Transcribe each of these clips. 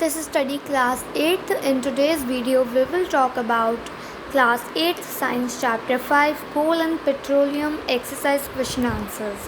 this is study class 8th. In today's video we will talk about class 8th science chapter 5 coal and petroleum exercise question answers.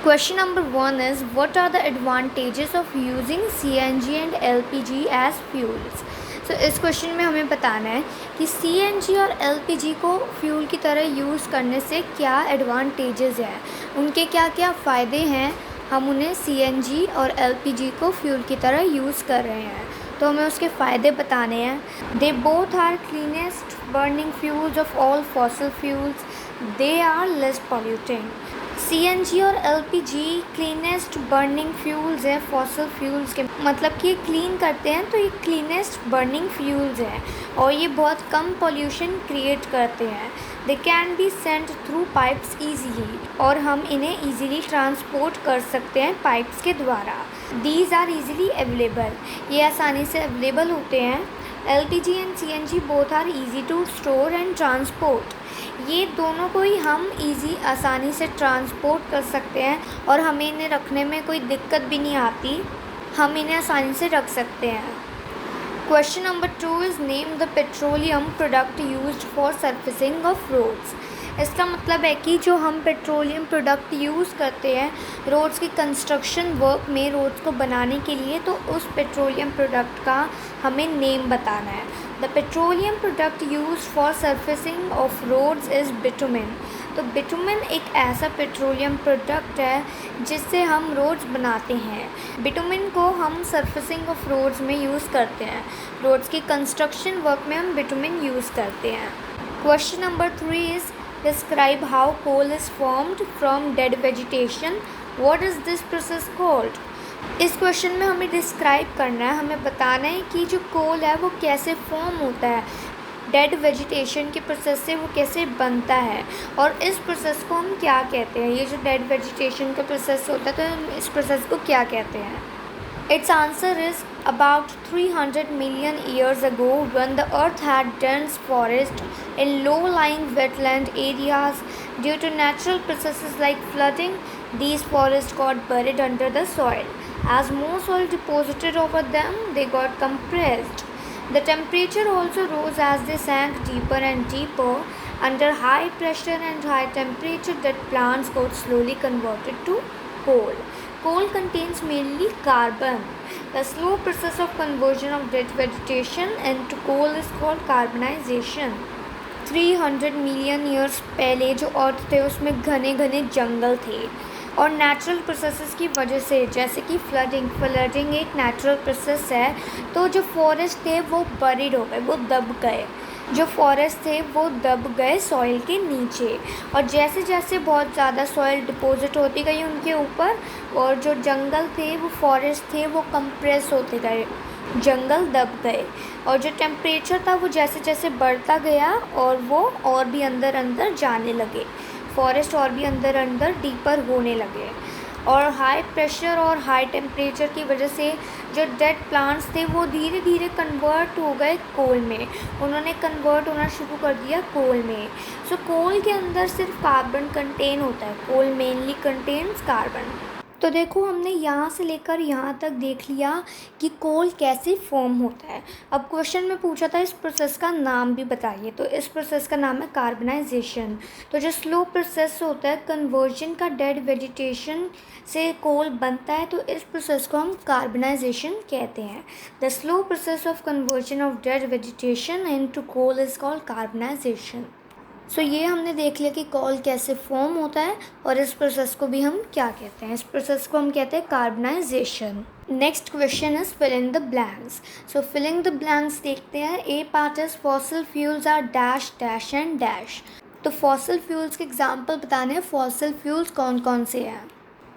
Question number 1 is what are the advantages of using CNG and LPG as fuels? So इस question में हमें बताना है कि CNG और LPG को fuel की तरह यूज़ करने से क्या एडवांटेजेस हैं, उनके क्या क्या फ़ायदे हैं, हम उन्हें CNG और LPG को फ्यूल की तरह यूज़ कर रहे हैं तो हमें उसके फ़ायदे बताने हैं. They both are cleanest burning fuels of all fossil fuels. They are less polluting. CNG और LPG क्लीनेस्ट बर्निंग फ्यूल्स है फॉसिल फ्यूल्स के, मतलब कि ये क्लीन करते हैं तो ये क्लीनेस्ट बर्निंग फ्यूल्स हैं और ये बहुत कम पॉल्यूशन क्रिएट करते हैं. They can be sent through pipes easily, और हम इन्हें ईजीली ट्रांसपोर्ट कर सकते हैं पाइप्स के द्वारा. दीज आर ईजीली अवेलेबल, ये आसानी से अवेलेबल होते हैं. LPG and CNG both are easy to store and transport, ये दोनों को ही हम आसानी से ट्रांसपोर्ट कर सकते हैं और हमें इन्हें रखने में कोई दिक्कत भी नहीं आती, हम इन्हें आसानी से रख सकते हैं. Question number 2 is name the petroleum product used for surfacing of roads. इसका मतलब है कि जो हम पेट्रोलियम प्रोडक्ट यूज़ करते हैं रोड्स की कंस्ट्रक्शन वर्क में, रोड्स को बनाने के लिए, तो उस पेट्रोलियम प्रोडक्ट का हमें नेम बताना है. The petroleum product use for surfacing of roads is bitumen. तो बिटुमेन एक ऐसा पेट्रोलियम प्रोडक्ट है जिससे हम रोड्स बनाते हैं. बिटुमेन को हम सर्फिसिंग ऑफ रोड्स में यूज़ करते हैं, रोड्स की कंस्ट्रक्शन वर्क में हम बिटुमेन यूज़ करते हैं. Question number 3 is describe how coal is formed from dead vegetation. What is this process called. इस क्वेश्चन में हमें डिस्क्राइब करना है, हमें बताना है कि जो कोल है वो कैसे फॉर्म होता है, डेड वेजिटेशन के प्रोसेस से वो कैसे बनता है और इस प्रोसेस को हम क्या कहते हैं. ये जो डेड वेजिटेशन का प्रोसेस होता है तो हम इस प्रोसेस को क्या कहते हैं. Its answer is about 300 million years ago when the earth had dense forest in low-lying wetland areas. Due to natural processes like flooding, these forests got buried under the soil. As more soil deposited over them, they got compressed. The temperature also rose as they sank deeper and deeper. Under high pressure and high temperature, that plants got slowly converted to coal. Coal contains mainly carbon. The slow process of conversion of dead vegetation into coal is called carbonization. 300 million years पहले जो अर्थ थे उसमें घने घने जंगल थे और natural processes की वजह से, जैसे कि फ्लडिंग एक नेचुरल प्रोसेस है, तो जो फॉरेस्ट थे वो बरीड हो गए, वो दब गए. जो फॉरेस्ट थे वो दब गए सॉइल के नीचे और जैसे जैसे बहुत ज़्यादा सॉइल डिपॉजिट होती गई उनके ऊपर और जो जंगल थे वो फॉरेस्ट थे वो कंप्रेस होते गए, जंगल दब गए और जो टेम्परेचर था वो जैसे जैसे बढ़ता गया और वो और भी अंदर जाने लगे, फॉरेस्ट और भी अंदर डीपर होने लगे. और हाई प्रेशर और हाई टेम्परेचर की वजह से जो डेड प्लांट्स थे वो धीरे धीरे कन्वर्ट हो गए कोल में, उन्होंने कन्वर्ट होना शुरू कर दिया कोल में. सो कोल के अंदर सिर्फ कार्बन कंटेन होता है, कोल मेनली कंटेन्स कार्बन. तो देखो हमने यहाँ से लेकर यहाँ तक देख लिया कि कोल कैसे फॉर्म होता है. अब क्वेश्चन में पूछा था इस प्रोसेस का नाम भी बताइए, तो इस प्रोसेस का नाम है कार्बनाइजेशन. तो जो स्लो प्रोसेस होता है कन्वर्जन का, डेड वेजिटेशन से कोल बनता है, तो इस प्रोसेस को हम कार्बनाइजेशन कहते हैं. The slow process of conversion of dead vegetation into coal is called carbonization. So ये हमने देख लिया कि कोल कैसे फॉर्म होता है और इस प्रोसेस को भी हम क्या कहते हैं, इस प्रोसेस को हम कहते हैं carbonization. Next question is fill in the blanks. So filling the blanks देखते हैं. A part is fossil fuels are dash dash and dash. तो फॉसिल फ्यूल्स के एग्जाम्पल बताने हैं. फॉसिल फ्यूल्स कौन कौन से हैं.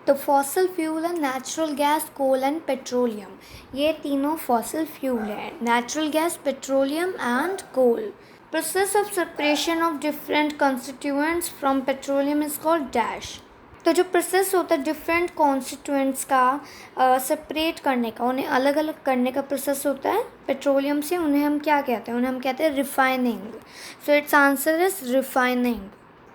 तो फॉसिल फ्यूल है natural gas, coal and petroleum. ये तीनों फॉसिल फ्यूल हैं, natural gas, petroleum and coal. Process of separation of different constituents from petroleum is called dash. तो जो प्रोसेस होता है डिफरेंट कॉन्स्टिट्यूएंट्स का सेपरेट करने का, उन्हें अलग अलग करने का प्रोसेस होता है पेट्रोलियम से, उन्हें हम क्या कहते हैं, उन्हें हम कहते हैं refining. So its answer is refining.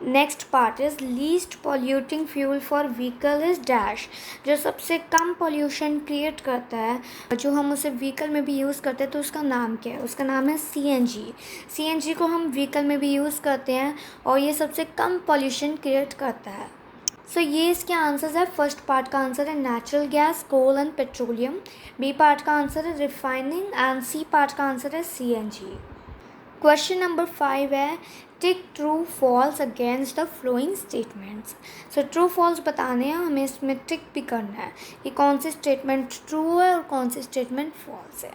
Next part is least polluting fuel for vehicle is dash. जो सबसे कम पॉल्यूशन क्रिएट करता है, जो हम उसे व्हीकल में भी यूज़ करते हैं, तो उसका नाम क्या है? उसका नाम है सीएनजी। सीएनजी को हम व्हीकल में भी यूज़ करते हैं और ये सबसे कम पॉल्यूशन क्रिएट करता है। सो ये इसके आंसर्स है। फर्स्ट पार्ट का आंसर है natural gas, coal and petroleum. B part का आंसर है रिफाइनिंग एंड सी पार्ट का आंसर है सीएनजी। क्वेश्चन नंबर 5 है tick true false against the following statements. So true false बताने हैं, हमें इसमें टिक भी करना है कि कौन सी स्टेटमेंट ट्रू है और कौन सी स्टेटमेंट फॉल्स है।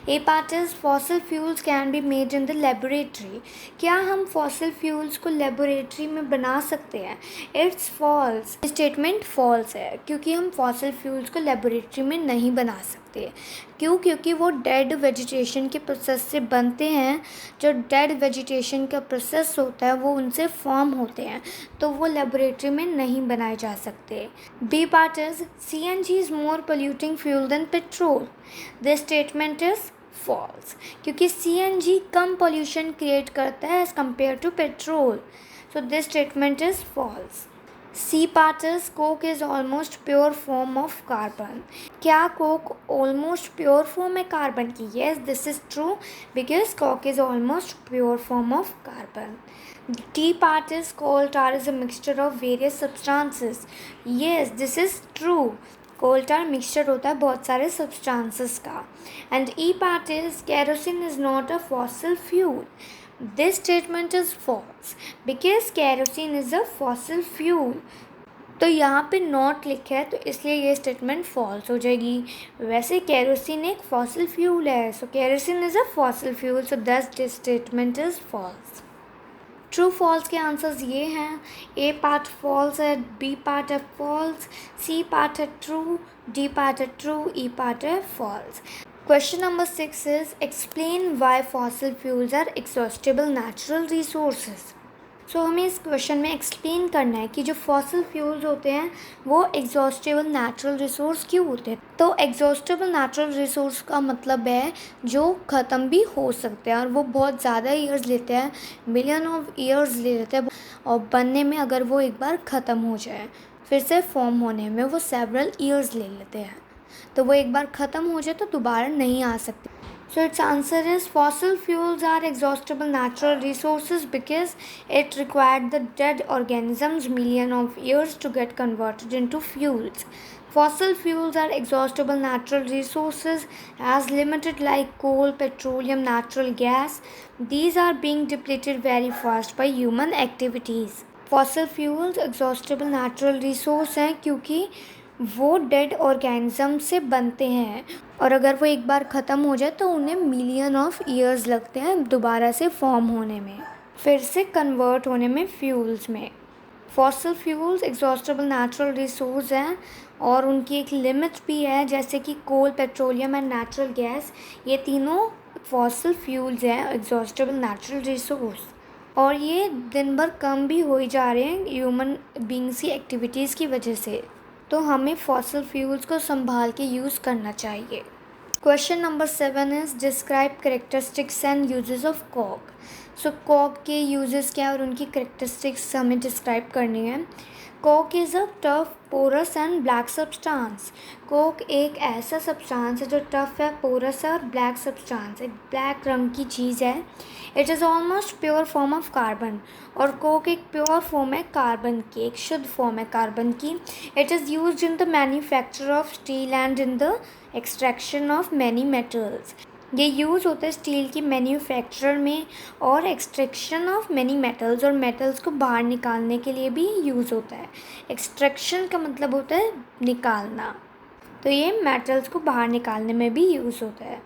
A part is fossil fuels can be made in the laboratory. क्या हम फॉसिल फ्यूल्स को लेबोरेटरी में बना सकते हैं? It's false. स्टेटमेंट फॉल्स है क्योंकि हम फॉसिल फ्यूल्स को लेबोरेटरी में नहीं बना सकते। क्यों? क्योंकि वो डेड वेजिटेशन के प्रोसेस से बनते हैं। जो डेड वेजिटेशन का प्रोसेस होता है वो उनसे फॉर्म होते हैं, तो वो लेबोरेटरी में नहीं बनाए जा सकते। B part is CNG is more polluting fuel than petrol. This statement is false क्योंकि सीएनजी कम पोल्यूशन क्रिएट करता है as compare to petrol. So this statement is false. C part is coke is almost pure form of carbon. क्या coke almost pure form है carbon की? Yes, this is true because coke is almost pure form of carbon. D part is coal tar is a mixture of various substances. Yes, this is true. Coal tar mixture होता है बहुत सारे substances का। And E part is kerosene is not a fossil fuel. This statement is false because kerosene is a fossil fuel. तो यहाँ पे not लिखा है तो इसलिए ये स्टेटमेंट फॉल्स हो जाएगी। वैसे केरोसिन एक फॉसिल फ्यूल है, so kerosene is a fossil fuel, so this statement is false. True false के आंसर्स ये हैं। ए पार्ट फॉल्स है, बी पार्ट है फॉल्स, सी पार्ट है ट्रू, डी पार्ट है ट्रू, ई पार्ट है false. Question number 6 is explain why fossil fuels are exhaustible natural resources. सो हमें इस क्वेश्चन में एक्सप्लेन करना है कि जो फॉसिल फ्यूल्स होते हैं वो एग्जॉस्टेबल नेचुरल रिसोर्स क्यों होते हैं। तो एग्जॉस्टेबल नेचुरल रिसोर्स का मतलब है जो ख़त्म भी हो सकते हैं और वो बहुत ज़्यादा ईयर्स लेते हैं, मिलियन ऑफ ईयर्स ले लेते हैं और बनने में अगर वो एक बार ख़त्म हो जाए, फिर से फॉर्म होने में वो सेवरल ईयर्स ले लेते हैं। तो वो एक बार ख़त्म हो जाए तो दोबारा नहीं आ सकते। So its answer is fossil fuels are exhaustible natural resources because it required the dead organisms million of years to get converted into fuels. Fossil fuels are exhaustible natural resources as limited like coal, petroleum, natural gas. These are being depleted very fast by human activities. Fossil fuels exhaustible natural resource हैं क्योंकि वो dead organism से बनते हैं और अगर वो एक बार ख़त्म हो जाए तो उन्हें मिलियन ऑफ ईयर्स लगते हैं दोबारा से फॉर्म होने में, फिर से कन्वर्ट होने में फ्यूल्स में. Fossil fuels exhaustible natural resource हैं और उनकी एक लिमिट भी है, जैसे कि कोल, पेट्रोलियम एंड नेचुरल गैस, ये तीनों फॉसिल फ्यूल्स हैं एग्जॉस्टेबल नेचुरल रिसोर्स, और ये दिन भर कम भी हो ही जा रहे हैं ह्यूमन बींग्स की एक्टिविटीज़ की वजह से. तो हमें फॉसिल फ्यूल्स को संभाल के यूज़ करना चाहिए. Question number 7 is describe characteristics and uses of coke. So coke के यूजेस क्या और उनकी करेक्टरिस्टिक्स हमें डिस्क्राइब करनी है. Coke is a tough, porous and black substance. Coke एक ऐसा सब्सटेंस है जो टफ है, पोरस है और ब्लैक सब्सटेंस, एक ब्लैक रंग की चीज़ है. It is almost pure form of carbon, और कोक एक प्योर फॉर्म है कार्बन की, एक शुद्ध फॉर्म है कार्बन की. It is used in the manufacture of steel and in the extraction of many metals. ये यूज़ होता है स्टील की मैन्युफैक्चर में और एक्सट्रैक्शन ऑफ मैनी मेटल्स, और मेटल्स को बाहर निकालने के लिए भी यूज़ होता है. एक्सट्रैक्शन का मतलब होता है निकालना, तो ये मेटल्स को बाहर निकालने में भी यूज़ होता है.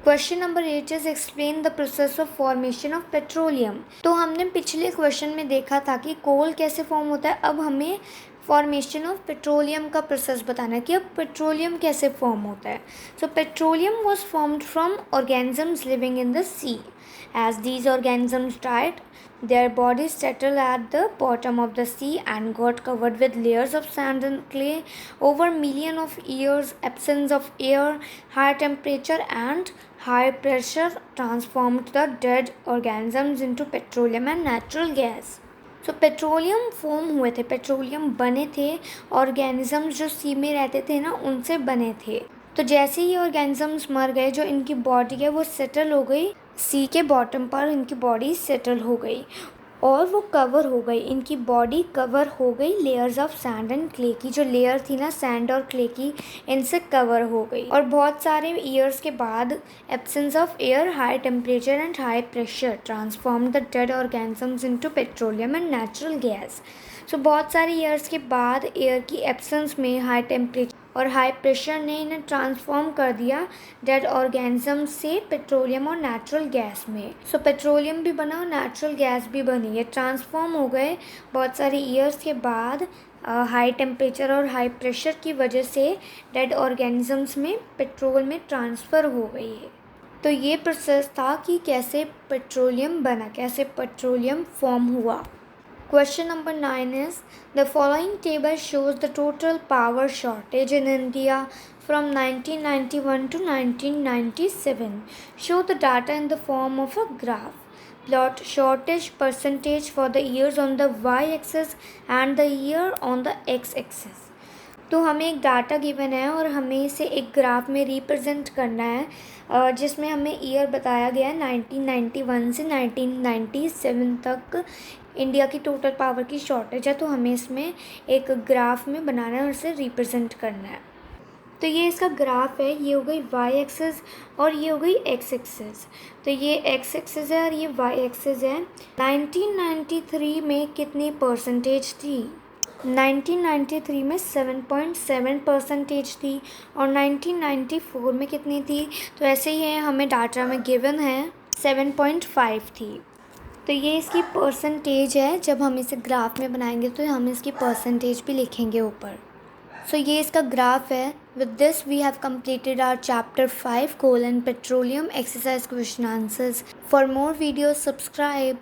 Question number 8 is explain the process of formation of petroleum. तो हमने पिछले क्वेश्चन में देखा था कि कोल कैसे फॉर्म होता है, अब हमें फॉर्मेशन ऑफ पेट्रोलियम का प्रोसेस बताना है कि अब पेट्रोलियम कैसे फॉर्म होता है. So petroleum was formed from organisms living in the sea. As these organisms died, their bodies settled at the bottom of the sea and got covered with layers of sand and clay. Over million of years, absence of air, high temperature and high pressure transformed the dead organisms into petroleum and natural gas. तो petroleum form हुए थे, petroleum बने थे, organisms जो सी में रहते थे ना उनसे बने थे। तो जैसे ही ऑर्गेनिजम्स मर गए, जो इनकी बॉडी है वो सेटल हो गई सी के बॉटम पर, इनकी बॉडी सेटल हो गई और वो कवर हो गई, इनकी बॉडी कवर हो गई layers of sand and clay की। जो लेयर थी ना सैंड और क्ले की, इनसे कवर हो गई। और बहुत सारे ईयर्स के बाद absence of air, high temperature and high pressure transform the dead organisms into petroleum and natural gas. So बहुत सारे ईयर्स के बाद एयर की एब्सेंस में हाई टेम्परेचर और हाई प्रेशर ने इन्हें ट्रांसफॉर्म कर दिया डेड ऑर्गेनिज्म से पेट्रोलियम और नेचुरल गैस में। सो पेट्रोलियम भी बना और नेचुरल गैस भी बनी, ये ट्रांसफॉर्म हो गए बहुत सारे ईयर्स के बाद हाई टेम्परेचर और हाई प्रेशर की वजह से डेड ऑर्गेनिजम्स में पेट्रोल में ट्रांसफ़र हो गई है। तो ये प्रोसेस था कि कैसे पेट्रोलियम बना, कैसे पेट्रोलियम फॉर्म हुआ। Question number 9 is, the following table shows the total power shortage in India from 1991 to 1997. Show the data in the form of a graph. Plot shortage percentage for the years on the y-axis and the year on the x-axis. तो हमें एक data given है और हमें इसे एक graph में represent करना है, जिसमें हमें ईयर बताया गया है 1991 से 1997 तक इंडिया की टोटल पावर की शॉर्टेज है। तो हमें इसमें एक ग्राफ में बनाना है और इसे रिप्रेजेंट करना है। तो ये इसका ग्राफ है, ये हो गई वाई एक्सिस और ये हो गई एक्स एक्सिस। तो ये एक्स एक्सिस है और ये वाई एक्सिस है। 1993 में कितनी परसेंटेज थी? 1993 में 7.7% थी और 1994 में कितनी थी? तो ऐसे ही है, हमें डाटा में गिवन है 7.5 थी। तो ये इसकी परसेंटेज है। जब हम इसे ग्राफ में बनाएंगे तो हम इसकी परसेंटेज भी लिखेंगे ऊपर। सो ये इसका ग्राफ है। With this we have completed our chapter 5 coal and petroleum exercise question answers. For more videos subscribe.